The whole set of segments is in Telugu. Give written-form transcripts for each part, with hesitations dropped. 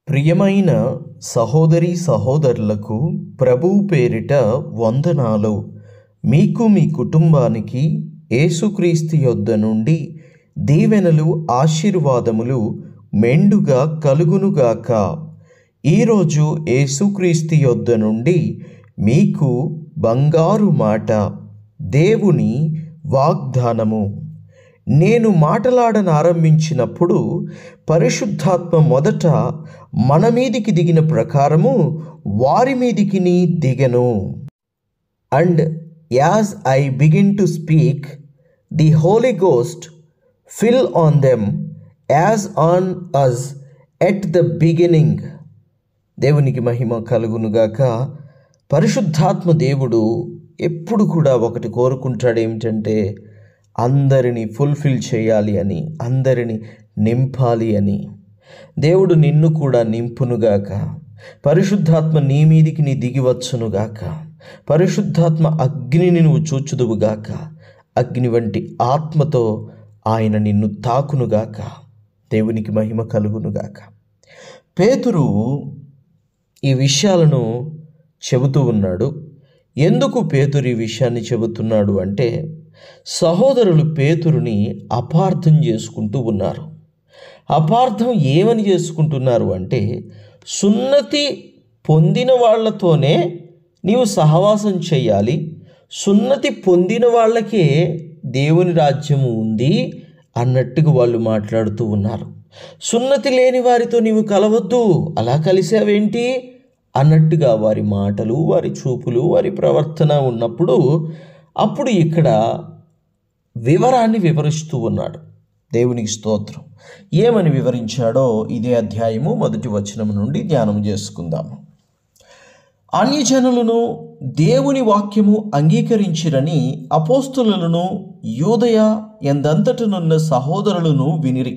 ప్రియమైన సహోదరీ సహోదరులకు ప్రభువు పేరిట వందనాలు. మీకు మీ కుటుంబానికి యేసుక్రీస్తు యొద్ద నుండి దీవెనలు ఆశీర్వాదములు మెండుగా కలుగునుగాక. ఈరోజు యేసుక్రీస్తు యొద్ద నుండి మీకు బంగారు మాట, దేవుని వాగ్దానము. నేను మాటలాడనారంభించినప్పుడు పరిశుద్ధాత్మ మొదట మన మీదికి దిగిన ప్రకారము వారి మీదికి దిగెను. And as I begin to speak, the Holy Ghost fell on them as on us at the beginning. దేవునికి మహిమ కలుగునుగాక. పరిశుద్ధాత్మ దేవుడు ఎప్పుడు కూడా ఒకటి కోరుకుంటాడు, ఏమిటంటే అందరినీ ఫుల్ఫిల్ చేయాలి అని, అందరినీ నింపాలి అని. దేవుడు నిన్ను కూడా నింపునుగాక. పరిశుద్ధాత్మ నీ మీదికి దిగివచ్చునుగాక. పరిశుద్ధాత్మ అగ్నిని నువ్వు చూచుదువుగాక. అగ్ని వంటి ఆత్మతో ఆయన నిన్ను తాకునుగాక. దేవునికి మహిమ కలుగునుగాక. పేతురు ఈ విషయాలను చెబుతూ ఉన్నాడు. ఎందుకు పేతురు ఈ విషయాన్ని చెబుతున్నాడు అంటే, సహోదరులు పేతురుని అపార్థం చేసుకుంటూ ఉన్నారు. అపార్థం ఏమని చేసుకుంటున్నారు అంటే, సున్నతి పొందిన వాళ్ళతోనే నీవు సహవాసం చేయాలి, సున్నతి పొందిన వాళ్ళకే దేవుని రాజ్యము ఉంది అన్నట్టుగా వాళ్ళు మాట్లాడుతూ ఉన్నారు. సున్నతి లేని వారితో నీవు కలవద్దు, అలా కలిసావేంటి అన్నట్టుగా వారి మాటలు, వారి చూపులు, వారి ప్రవర్తన ఉన్నప్పుడు, అప్పుడు ఇక్కడ వివరాన్ని వివరిస్తూ ఉన్నాడు. దేవునికి స్తోత్రం. ఏమని వివరించాడో ఇదే అధ్యాయము 1వ వచనం నుండి ధ్యానం చేసుకుందాము. అన్యజనులను దేవుని వాక్యము అంగీకరించిరని అపోస్తులను యూదయ ఎందంతటనున్న సహోదరులను వినిరి.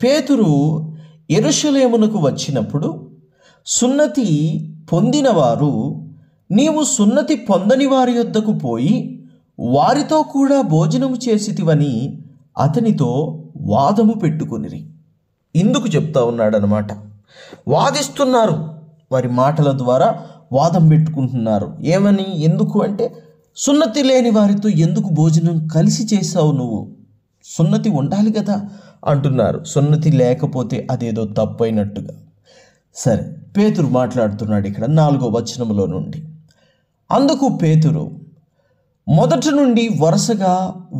పేతురు యెరూషలేమునకు వచ్చినప్పుడు సున్నతి పొందినవారు, నీవు సున్నతి పొందని వారి యొద్దకు పోయి వారితో కూడా భోజనము చేసితివని అతనితో వాదము పెట్టుకొనిరి. ఇందుకు చెప్తా ఉన్నాడనమాట. వాదిస్తున్నారు, వారి మాటల ద్వారా వాదం పెట్టుకుంటున్నారు. ఏమని, ఎందుకు అంటే, సున్నతి లేని వారితో ఎందుకు భోజనం కలిసి చేసావు నువ్వు? సున్నతి ఉండాలి కదా అంటున్నారు. సున్నతి లేకపోతే అదేదో తప్పైనట్టుగా. సరే, పేతురు మాట్లాడుతున్నాడు ఇక్కడ 4వ వచనంలో నుండి. అందుకు పేతురు మొదటి నుండి వరుసగా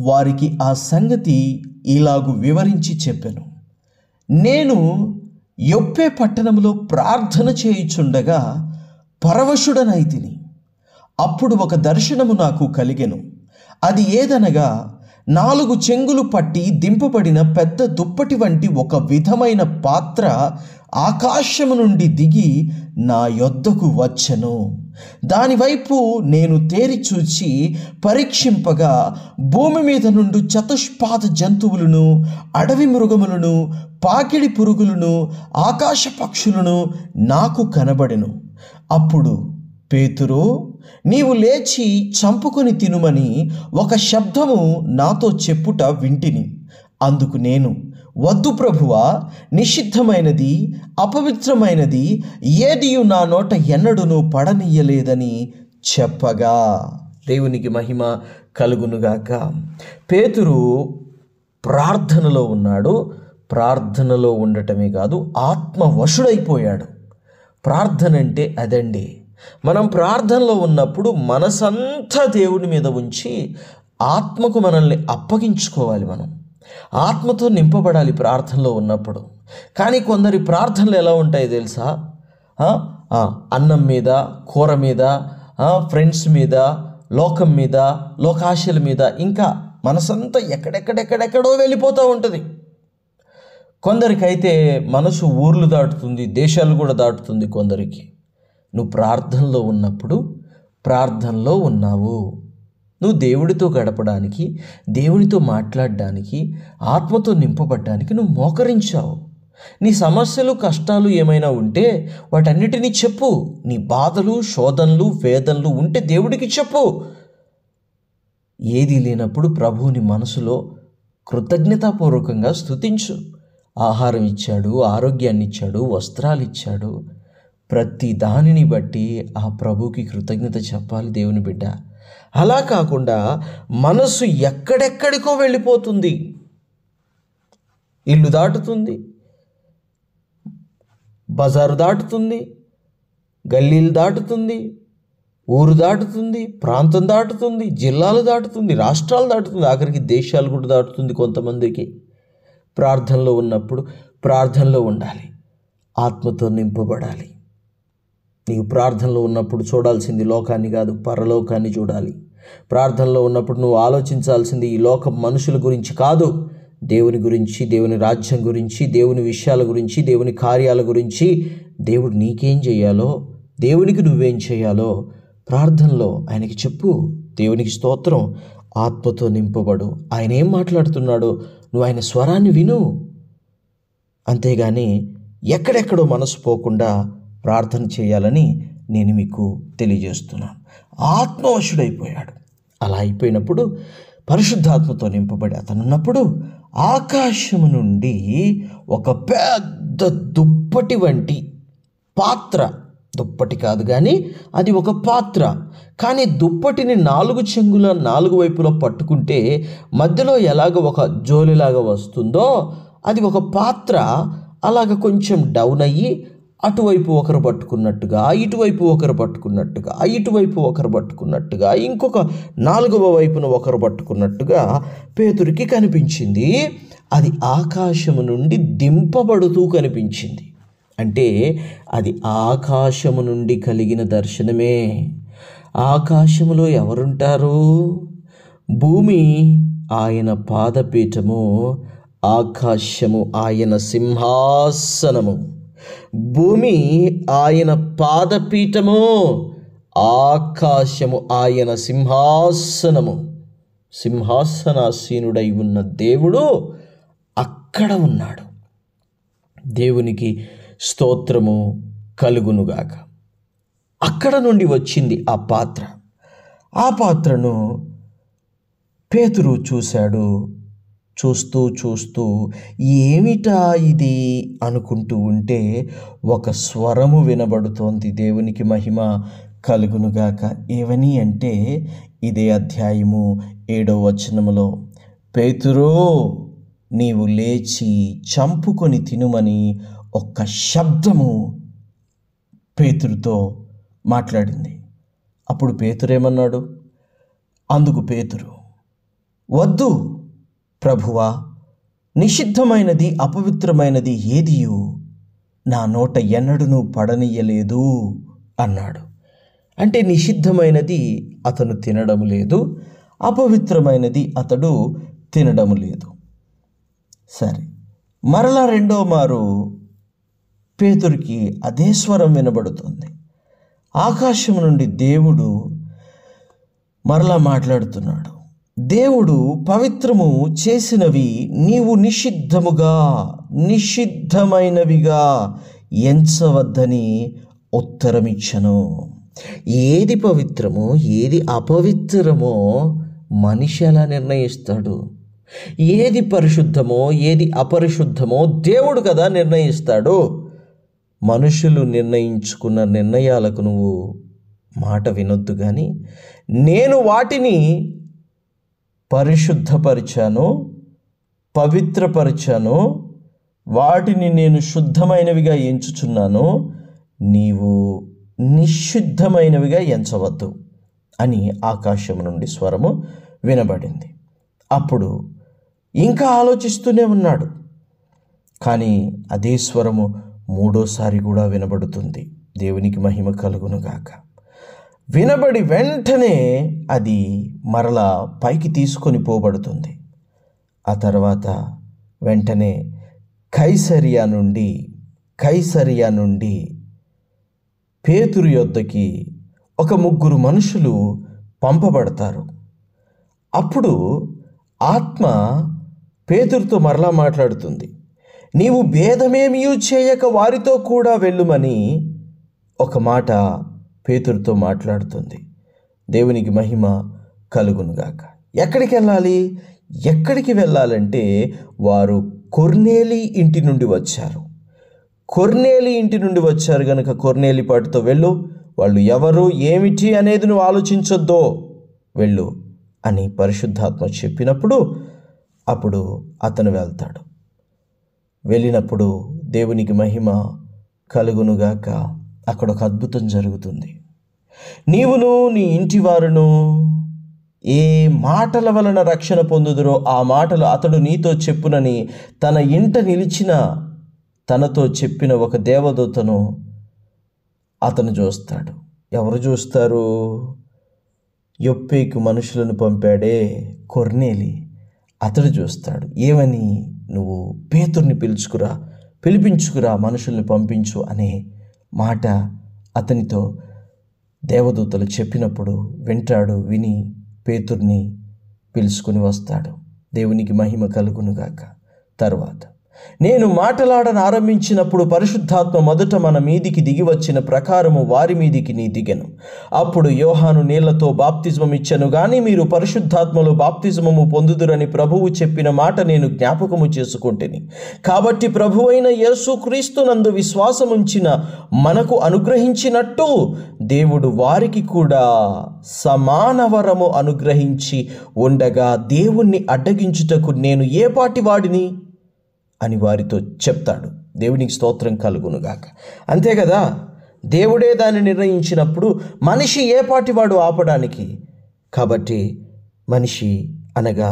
వారికి ఆ సంగతి ఇలాగు వివరించి చెప్పెను. నేను యొప్పే పట్టణంలో ప్రార్థన చేయుచుండగా పరవశుడనైతిని. అప్పుడు ఒక దర్శనము నాకు కలిగెను. అది ఏదనగా, 4 చెంగులు పట్టి దింపబడిన పెద్ద దుప్పటి వంటి ఒక విధమైన పాత్ర ఆకాశము నుండి దిగి నా యొద్దకు వచ్చెను. దానివైపు నేను తేరి చూచి పరీక్షింపగా, భూమి మీద నుండి చతుష్పాద జంతువులను, అడవి మృగములను, పాకిడి పురుగులను, ఆకాశ పక్షులను నాకు కనబడెను. అప్పుడు పేతురు, నీవు లేచి చంపుకొని తినుమని ఒక శబ్దము నాతో చెప్పుట వింటిని. అందుకు నేను, వద్దు ప్రభువా, నిషిద్ధమైనది, అపవిత్రమైనది ఏదియు నా నోట ఎన్నడూను పడనీయలేదని చెప్పగా. దేవునికి మహిమ కలుగునుగాక. పేతురు ప్రార్థనలో ఉన్నాడు. ప్రార్థనలో ఉండటమే కాదు, ఆత్మవశుడైపోయాడు. ప్రార్థన అంటే అదండి. మనం ప్రార్థనలో ఉన్నప్పుడు మనసంతా దేవుని మీద ఉంచి ఆత్మకు మనల్ని అప్పగించుకోవాలి. మనం ఆత్మతో నింపబడాలి ప్రార్థనలో ఉన్నప్పుడు. కానీ కొందరి ప్రార్థనలు ఎలా ఉంటాయో తెలుసా? అన్నం మీద, కూర మీద, ఫ్రెండ్స్ మీద, లోకం మీద, లోకాశల మీద, ఇంకా మనసంతా ఎక్కడెక్కడెక్కడెక్కడో వెళ్ళిపోతూ ఉంటుంది. కొందరికైతే మనసు ఊర్లు దాటుతుంది, దేశాలు కూడా దాటుతుంది కొందరికి. నువ్వు ప్రార్థనలో ఉన్నప్పుడు, ప్రార్థనలో ఉన్నావు, నువ్వు దేవుడితో గడపడానికి, దేవునితో మాట్లాడడానికి, ఆత్మతో నింపబడ్డానికి నువ్వు మోకరించావు. నీ సమస్యలు, కష్టాలు ఏమైనా ఉంటే వాటన్నిటినీ చెప్పు. నీ బాధలు, శోధనలు, వేదనలు ఉంటే దేవుడికి చెప్పు. ఏదీ లేనప్పుడు ప్రభువుని మనసులో కృతజ్ఞతాపూర్వకంగా స్తుతించు. ఆహారం ఇచ్చాడు, ఆరోగ్యాన్ని ఇచ్చాడు, వస్త్రాలు ఇచ్చాడు. ప్రతి దానిని బట్టి ఆ ప్రభుకి కృతజ్ఞత చెప్పాలి దేవుని బిడ్డ. అలా కాకుండా మనసు ఎక్కడెక్కడికో వెళ్ళిపోతుంది. ఇల్లు దాటుతుంది, బజారు దాటుతుంది, గల్లీలు దాటుతుంది, ఊరు దాటుతుంది, ప్రాంతం దాటుతుంది, జిల్లాలు దాటుతుంది, రాష్ట్రాలు దాటుతుంది, ఆఖరికి దేశాలు కూడా దాటుతుంది కొంతమందికి. ప్రార్థనలో ఉన్నప్పుడు ప్రార్థనలో ఉండాలి, ఆత్మతో నింపబడాలి. నీవు ప్రార్థనలో ఉన్నప్పుడు చూడాల్సింది లోకాన్ని కాదు, పరలోకాన్ని చూడాలి. ప్రార్థనలో ఉన్నప్పుడు నువ్వు ఆలోచించాల్సింది ఈ లోక మనుషుల గురించి కాదు, దేవుని గురించి, దేవుని రాజ్యం గురించి, దేవుని విషయాల గురించి, దేవుని కార్యాల గురించి. దేవుడు నీకేం చేయాలో, దేవునికి నువ్వేం చేయాలో ప్రార్థనలో ఆయనకి చెప్పు. దేవునికి స్తోత్రం. ఆత్మతో నింపబడు. ఆయన ఏం మాట్లాడుతున్నాడో నువ్వు ఆయన స్వరాన్ని విను. అంతేగాని ఎక్కడెక్కడో మనసు పోకుండా ప్రార్థన చేయాలని నేను మీకు తెలియజేస్తున్నాను. ఆత్మవశుడైపోయాడు. అలా అయిపోయినప్పుడు పరిశుద్ధాత్మతో నింపబడి అతనున్నప్పుడు ఆకాశము నుండి ఒక పెద్ద దుప్పటి వంటి పాత్ర, దుప్పటి కాదు కానీ అది ఒక పాత్ర, కానీ దుప్పటిని 4 చెంగుల 4 వైపులో పట్టుకుంటే మధ్యలో ఎలాగ ఒక జోలిలాగా వస్తుందో అది ఒక పాత్ర అలాగ కొంచెం డౌన్ అయ్యి అటువైపు ఒకరు పట్టుకున్నట్టుగా, ఇటువైపు ఒకరు పట్టుకున్నట్టుగా, ఇటువైపు ఒకరు పట్టుకున్నట్టుగా, ఇంకొక 4వ వైపున ఒకరు పట్టుకున్నట్టుగా పేతురికి కనిపించింది. అది ఆకాశము నుండి దింపబడుతూ కనిపించింది. అంటే అది ఆకాశము నుండి కలిగిన దర్శనమే. ఆకాశములో ఎవరుంటారు? భూమి ఆయన పాదపీఠము, ఆకాశము ఆయన సింహాసనము. భూమి ఆయన పాదపీఠము, ఆకాశము ఆయన సింహాసనము. సింహాసనాసీనుడై ఉన్న దేవుడు అక్కడ ఉన్నాడు. దేవునికి స్తోత్రము కలుగునుగాక. అక్కడ నుండి వచ్చింది ఆ పాత్ర. ఆ పాత్రను పేతురు చూశాడు. చూస్తూ చూస్తూ ఏమిటా ఇది అనుకుంటూ ఉంటే ఒక స్వరము వినబడుతోంది. దేవునికి మహిమ కలుగునుగాక. ఏవని అంటే ఇదే అధ్యాయము 7వ వచనములో, పేతురో నీవు లేచి చంపుకొని తినుమని ఒక్క శబ్దము పేతురుతో మాట్లాడింది. అప్పుడు పేతురేమన్నాడు? అందుకు పేతురు, వద్దు ప్రభువా, నిషిద్ధమైనది అపవిత్రమైనది ఏదియు నా నోట ఎన్నడూ పడనీయలేదు అన్నాడు. అంటే నిషిద్ధమైనది అతను తినడం లేదు, అపవిత్రమైనది అతడు తినడం లేదు. సరే, మరలా 2వ మారు పేతురికి అదే స్వరం వినబడుతుంది. ఆకాశం నుండి దేవుడు మరలా మాట్లాడుతున్నాడు. దేవుడు పవిత్రము చేసినవి నీవు నిషిద్ధమైనవిగా ఎంచవద్దని ఉత్తరమిచ్చను. ఏది పవిత్రమో ఏది అపవిత్రమో మనిషి ఎలా నిర్ణయిస్తాడు? ఏది పరిశుద్ధమో ఏది అపరిశుద్ధమో దేవుడు కదా నిర్ణయిస్తాడు. మనుషులు నిర్ణయించుకున్న నిర్ణయాలకు నువ్వు మాట వినొద్దు. కానీ నేను వాటిని పరిశుద్ధపరిచాను, పవిత్రపరిచాను, వాటిని నేను శుద్ధమైనవిగా ఎంచుచున్నాను, నీవు నిషిద్ధమైనవిగా ఎంచవద్దు అని ఆకాశం నుండి స్వరము వినబడింది. అప్పుడు ఇంకా ఆలోచిస్తూనే ఉన్నాడు. కానీ అదే స్వరము 3వసారి కూడా వినబడుతుంది. దేవునికి మహిమ కలుగునుగాక. వినబడి వెంటనే అది మరలా పైకి తీసుకొని పోబడుతుంది. ఆ తర్వాత వెంటనే కైసరియా నుండి పేతురు యొద్దకి ఒక 3 మనుషులు పంపబడతారు. అప్పుడు ఆత్మ పేతురుతో మరలా మాట్లాడుతుంది. నీవు భేదమేమియూ చేయక వారితో కూడా వెళ్ళుమని ఒక మాట పేతురుతో మాట్లాడుతుంది. దేవునికి మహిమ కలుగునుగాక. ఎక్కడికి వెళ్ళాలి? ఎక్కడికి వెళ్ళాలంటే వారు కొర్నేలి ఇంటి నుండి వచ్చారు. కొర్నేలి ఇంటి నుండి వచ్చారు గనుక కొర్నేలిపాటితో వెళ్ళు, వాళ్ళు ఎవరు ఏమిటి అనేది నువ్వు ఆలోచించొద్దో, వెళ్ళు అని పరిశుద్ధాత్మ చెప్పినప్పుడు అప్పుడు అతను వెళ్తాడు. వెళ్ళినప్పుడు దేవునికి మహిమ కలుగునుగాక. అక్కడ ఒక అద్భుతం జరుగుతుంది. నీవును నీ ఇంటి వారును ఏ మాటల వలన రక్షణ పొందుదురో ఆ మాటలు అతడు నీతో చెప్పునని తన ఇంట నిలిచిన తనతో చెప్పిన ఒక దేవదూతను అతను చూస్తాడు. ఎవరు చూస్తారు? యొప్పేకు మనుషులను పంపాడే కొర్నేలి, అతడు చూస్తాడు. ఏమని? నువ్వు పేతుర్ని పిలిపించుకురా, మనుషుల్ని పంపించు అనే మాట అతనితో దేవదూతలు చెప్పినప్పుడు వింటాడు. విని పేతుర్ని పిలుచుకుని వస్తాడు. దేవునికి మహిమ కలుగునుగాక. తరువాత నేను మాటలాడనారంభించినప్పుడు పరిశుద్ధాత్మ మొదట మన మీదికి దిగి వచ్చిన ప్రకారము వారి మీదికి నీ దిగెను. అప్పుడు యోహాను నీళ్లతో బాప్తిజమం ఇచ్చెను గాని మీరు పరిశుద్ధాత్మలో బాప్తిజమము పొందుదురని ప్రభువు చెప్పిన మాట నేను జ్ఞాపకము చేసుకుంటేని. కాబట్టి ప్రభువైన యేసుక్రీస్తునందు విశ్వాసముంచిన మనకు అనుగ్రహించినట్టు దేవుడు వారికి కూడా సమాన వరము అనుగ్రహించి ఉండగా దేవుణ్ణి అడ్డగించుటకు నేను ఏ పాటి వాడిని అని వారితో చెప్తాడు. దేవునికి స్తోత్రం కలుగునుగాక. అంతే కదా, దేవుడే దాన్ని నిర్ణయించినప్పుడు మనిషి ఏ పాటివాడు ఆపడానికి? కాబట్టి మనిషి అనగా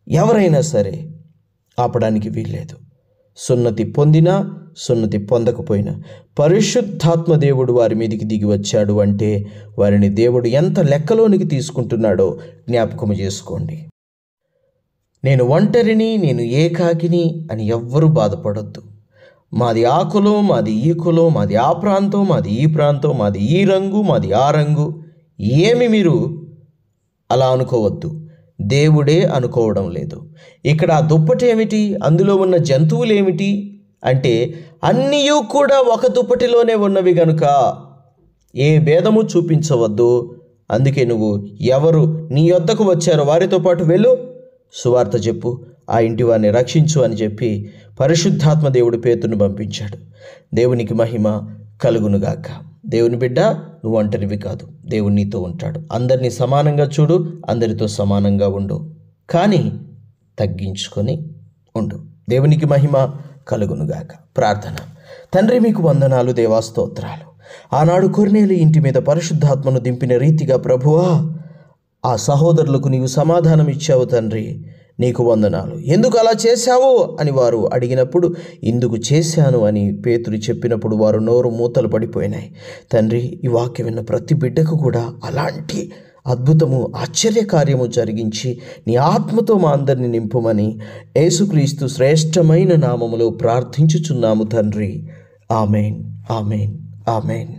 ఎవరైనా సరే ఆపడానికి వీల్లేదు. సున్నతి పొందినా సున్నతి పొందకపోయినా పరిశుద్ధాత్మ దేవుడు వారి మీదికి దిగి వచ్చాడు అంటే వారిని దేవుడు ఎంత లెక్కలోనికి తీసుకుంటున్నాడో జ్ఞాపకము చేసుకోండి. నేను ఒంటరిని, నేను ఏకాకిని అని ఎవ్వరూ బాధపడొద్దు. మాది ఆ కులం, మాది ఈ కులం, మాది ఆ ప్రాంతం, మాది ఈ ప్రాంతం, మాది ఈ రంగు, మాది ఆ రంగు, ఏమి మీరు అలా అనుకోవద్దు. దేవుడే అనుకోవడం లేదు. ఇక్కడ ఆ దుప్పటి ఏమిటి, అందులో ఉన్న జంతువులు ఏమిటి అంటే అన్నీ కూడా ఒక దుప్పటిలోనే ఉన్నవి గనుక ఏ భేదము చూపించవద్దు. అందుకే నువ్వు ఎవరు నీ యొద్దకు వచ్చారో వారితో పాటు వెళ్ళు, సువార్త చెప్పు, ఆ ఇంటి వారిని రక్షించు అని చెప్పి పరిశుద్ధాత్మ దేవుడు పేతురును పంపించాడు. దేవునికి మహిమ కలుగునుగాక. దేవుని బిడ్డ, నువ్వు ఒంటరివి కాదు, దేవుడు నీతో ఉంటాడు. అందరినీ సమానంగా చూడు, అందరితో సమానంగా ఉండు, కానీ తగ్గించుకొని ఉండు. దేవునికి మహిమ కలుగునుగాక. ప్రార్థన. తండ్రి, మీకు వందనాలు, దేవా స్తోత్రాలు. ఆనాడు కొర్నేలి ఇంటి మీద పరిశుద్ధాత్మను దింపిన రీతిగా ప్రభువా ఆ సహోదరులకు నీవు సమాధానం ఇచ్చావు తండ్రి, నీకు వందనాలు. ఎందుకు అలా చేశావు అని వారు అడిగినప్పుడు ఇందుకు చేశాను అని పేతురు చెప్పినప్పుడు వారు నోరు మూతలు పడిపోయినాయి. తండ్రి, ఈ వాక్యం విన్న ప్రతి బిడ్డకు కూడా అలాంటి అద్భుతము, ఆశ్చర్యకార్యము జరిగించి నీ ఆత్మతో మా అందరిని నింపుమని యేసుక్రీస్తు శ్రేష్టమైన నామములో ప్రార్థించుచున్నాము తండ్రి. Amen, amen, amen.